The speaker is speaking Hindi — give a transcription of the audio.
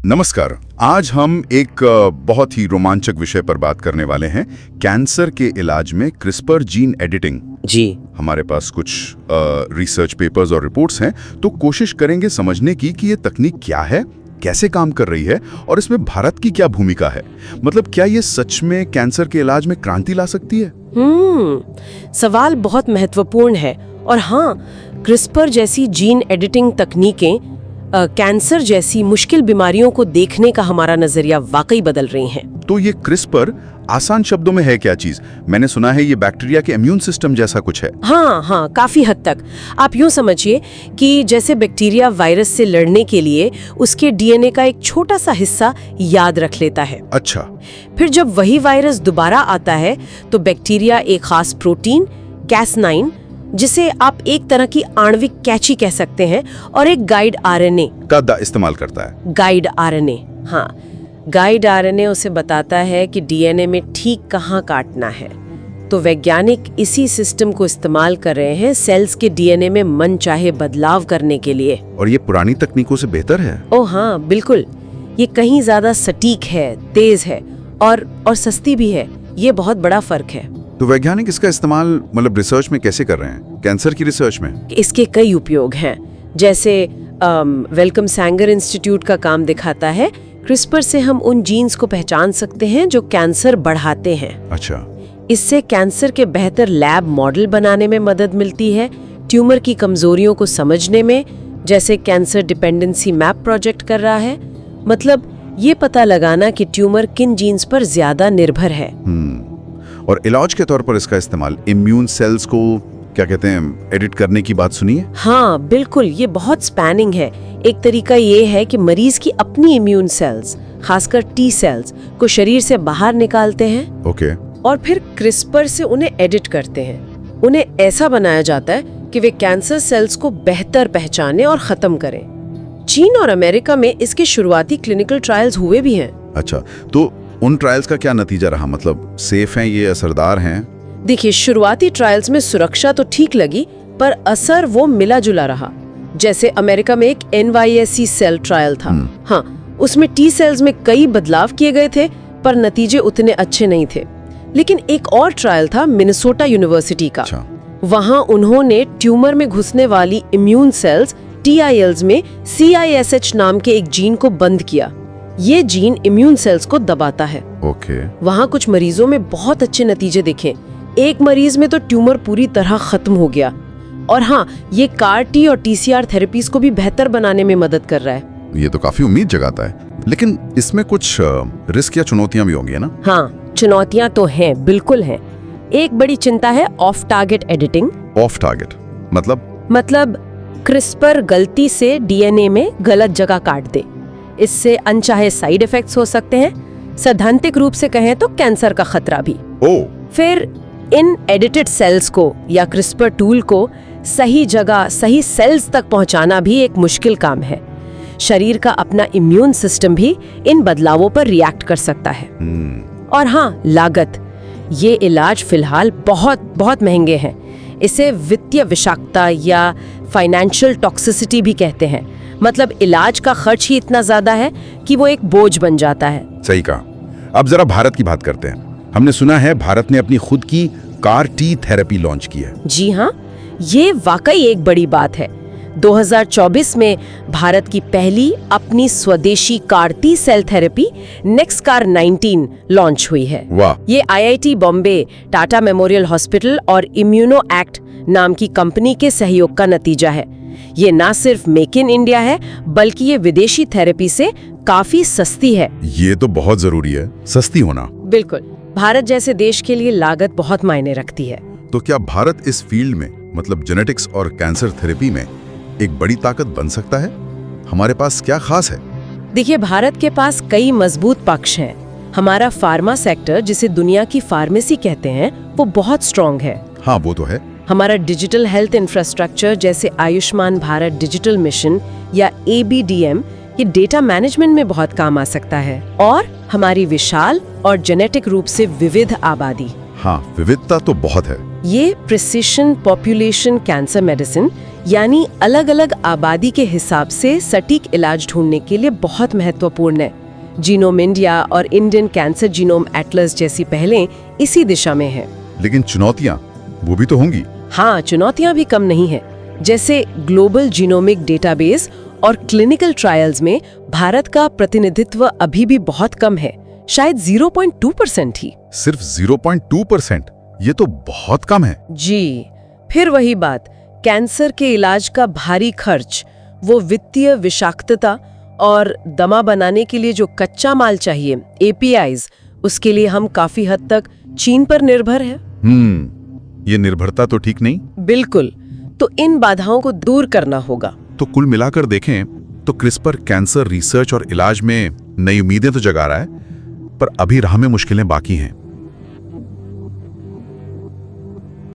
नमस्कार। आज हम एक बहुत ही रोमांचक विषय पर बात करने वाले हैं, कैंसर के इलाज में क्रिस्पर जीन एडिटिंग। जी हमारे पास कुछ रिसर्च पेपर्स और रिपोर्ट्स हैं, तो कोशिश करेंगे समझने की कि ये तकनीक क्या है, कैसे काम कर रही है और इसमें भारत की क्या भूमिका है। मतलब क्या ये सच में कैंसर के इलाज में क्रांति ला सकती है? सवाल बहुत महत्वपूर्ण है। और हाँ, क्रिस्पर जैसी जीन एडिटिंग तकनीकें कैंसर जैसी मुश्किल बीमारियों को देखने का हमारा नजरिया वाकई बदल रही हैं। तो ये क्रिस्पर आसान शब्दों में है क्या चीज? मैंने सुना है ये बैक्टीरिया के इम्यून सिस्टम जैसा कुछ है। हाँ, काफी हद तक। आप यूं समझिए कि जैसे बैक्टीरिया वायरस से लड़ने के लिए उसके डीएनए का एक छोटा सा हिस्सा याद रख लेता है। अच्छा। फिर जब वही वायरस दोबारा आता है तो बैक्टीरिया एक खास प्रोटीन Cas9, जिसे आप एक तरह की आणविक कैची कह सकते हैं, और एक गाइड आरएनए का इस्तेमाल करता है। गाइड आरएनए, हाँ, गाइड आरएनए उसे बताता है कि डीएनए में ठीक कहाँ काटना है। तो वैज्ञानिक इसी सिस्टम को इस्तेमाल कर रहे हैं सेल्स के डीएनए में मन चाहे बदलाव करने के लिए। और ये पुरानी तकनीकों से बेहतर है? ओह हाँ, बिल्कुल। ये कहीं ज्यादा सटीक है, तेज है और सस्ती भी है। ये बहुत बड़ा फर्क है। तो वैज्ञानिक इसका इस्तेमाल मतलब रिसर्च में कैसे कर रहे हैं? कैंसर की रिसर्च में? इसके कई उपयोग हैं। जैसे वेलकम सैंगर इंस्टीट्यूट का काम दिखाता है, क्रिस्पर से हम उन जीन्स को पहचान सकते हैं जो कैंसर बढ़ाते हैं। अच्छा। इससे कैंसर के बेहतर लैब मॉडल बनाने में मदद मिलती है, ट्यूमर की कमजोरियों को समझने में, जैसे कैंसर डिपेंडेंसी मैप प्रोजेक्ट कर रहा है। मतलब ये पता लगाना कि ट्यूमर किन जीन्स पर ज्यादा निर्भर है। और इलाज के तौर पर इसका इस्तेमाल इम्यून सेल्स को क्या कहते हैं, एडिट करने की बात सुनी है? हाँ बिल्कुल, ये बहुत स्पैनिंग है। एक तरीका ये है कि मरीज की अपनी इम्यून सेल्स, खासकर टी सेल्स, को शरीर से बाहर निकालते हैं। ओके। और फिर क्रिस्पर से उन्हें एडिट करते हैं। उन्हें ऐसा बनाया जाता है कि वे कैंसर सेल्स को बेहतर पहचाने और खत्म करें। चीन और अमेरिका में इसके शुरुआती क्लिनिकल ट्रायल्स हुए भी हैं। अच्छा, तो उन ट्रायल्स का क्या नतीजा रहा? मतलब सेफ हैं ये, असरदार हैं? देखिए, शुरुआती ट्रायल्स में सुरक्षा तो ठीक लगी, पर असर वो मिला जुला रहा। जैसे अमेरिका में एक NYSE सेल ट्रायल था। हाँ, उसमें टी सेल्स में कई बदलाव किए गए थे, पर नतीजे उतने अच्छे नहीं थे। लेकिन एक और ट्रायल था मिनेसोटा यूनिवर्सिटी का। अच्छा। वहां उन्होंने ट्यूमर में घुसने वाली इम्यून सेल्स TILs में CISH नाम के एक जीन को बंद किया। ये जीन इम्यून सेल्स को दबाता है। ओके। वहाँ कुछ मरीजों में बहुत अच्छे नतीजे दिखे। एक मरीज में तो ट्यूमर पूरी तरह खत्म हो गया। और हाँ, ये CAR-T और TCR थेरेपीज को भी बेहतर बनाने में मदद कर रहा है। ये तो काफी उम्मीद जगाता है। लेकिन इसमें कुछ रिस्क या चुनौतियां भी होंगी, है ना? हाँ, चुनौतियां तो हैं, बिल्कुल हैं। एक बड़ी चिंता है of target editing. Of target मतलब क्रिस्पर गलती से डीएनए में गलत जगह काट दे। इससे अनचाहे साइड इफेक्ट्स हो सकते हैं। सैद्धांतिक रूप से कहें तो कैंसर का खतरा भी। फिर इन एडिटेड सेल्स को या क्रिस्पर टूल को सही जगह, सही सेल्स तक पहुंचाना भी एक मुश्किल काम है। शरीर का अपना इम्यून सिस्टम भी इन बदलावों पर रिएक्ट कर सकता है। और हाँ, लागत। ये इलाज फिलहाल बहुत बहुत महंगे हैं। इसे वित्तीय विषाक्तता या फाइनेंशियल टॉक्सिसिटी भी कहते हैं। मतलब इलाज का खर्च ही इतना ज्यादा है कि वो एक बोझ बन जाता है। सही कहा। अब जरा भारत की बात करते हैं। हमने सुना है भारत ने अपनी खुद की CAR-T थेरेपी लॉन्च की है। जी हाँ, ये वाकई एक बड़ी बात है। 2024 में भारत की पहली अपनी स्वदेशी CAR-T cell therapy NexCAR19 launch हुई है। वाह। ये IIT Bombay, Tata memorial hospital और इम्यूनो एक्ट नाम की कंपनी के सहयोग का नतीजा है। ये ना सिर्फ मेक इन इंडिया है, बल्कि ये विदेशी थेरेपी से काफी सस्ती है। ये तो बहुत जरूरी है, सस्ती होना। बिल्कुल। भारत जैसे देश के लिए लागत बहुत मायने रखती है। तो क्या भारत इस फील्ड में, मतलब जेनेटिक्स और कैंसर थेरेपी में, एक बड़ी ताकत बन सकता है? हमारे पास क्या खास है? देखिए, भारत के पास कई मजबूत पक्ष हैं। हमारा फार्मा सेक्टर, जिसे दुनिया की फार्मेसी कहते हैं, वो बहुत स्ट्रॉन्ग है। हाँ, वो तो है। हमारा डिजिटल हेल्थ इंफ्रास्ट्रक्चर, जैसे आयुष्मान भारत डिजिटल मिशन या ABDM, ये डेटा मैनेजमेंट में बहुत काम आ सकता है। और हमारी विशाल और जेनेटिक रूप से विविध आबादी। हाँ, विविधता तो बहुत है। ये प्रिसिशन पॉपुलेशन कैंसर मेडिसिन यानी अलग अलग आबादी के हिसाब से सटीक इलाज ढूंढने के लिए बहुत महत्वपूर्ण है। जीनोम इंडिया और इंडियन कैंसर जीनोम एटलस जैसी पहलें इसी दिशा में है। लेकिन चुनौतियां वो भी तो होंगी। हाँ, चुनौतियां भी कम नहीं है। जैसे ग्लोबल जीनोमिक डेटाबेस और क्लिनिकल ट्रायल्स में भारत का प्रतिनिधित्व अभी भी बहुत कम है, शायद 0.2% ही। सिर्फ 0.2%? ये तो बहुत कम है। जी, फिर वही बात, कैंसर के इलाज का भारी खर्च, वो वित्तीय विषाक्तता और दमा बनाने के लिए जो कच्चा माल चाहिए, APIs, उसके लिए हम काफी हद तक चीन पर निर्भर है। ये निर्भरता तो ठीक नहीं। बिल्कुल, तो इन बाधाओं को दूर करना होगा। तो कुल मिलाकर देखें तो क्रिस्पर कैंसर रिसर्च और इलाज में नई उम्मीदें तो जगा रहा है, पर अभी राह में मुश्किलें बाकी हैं।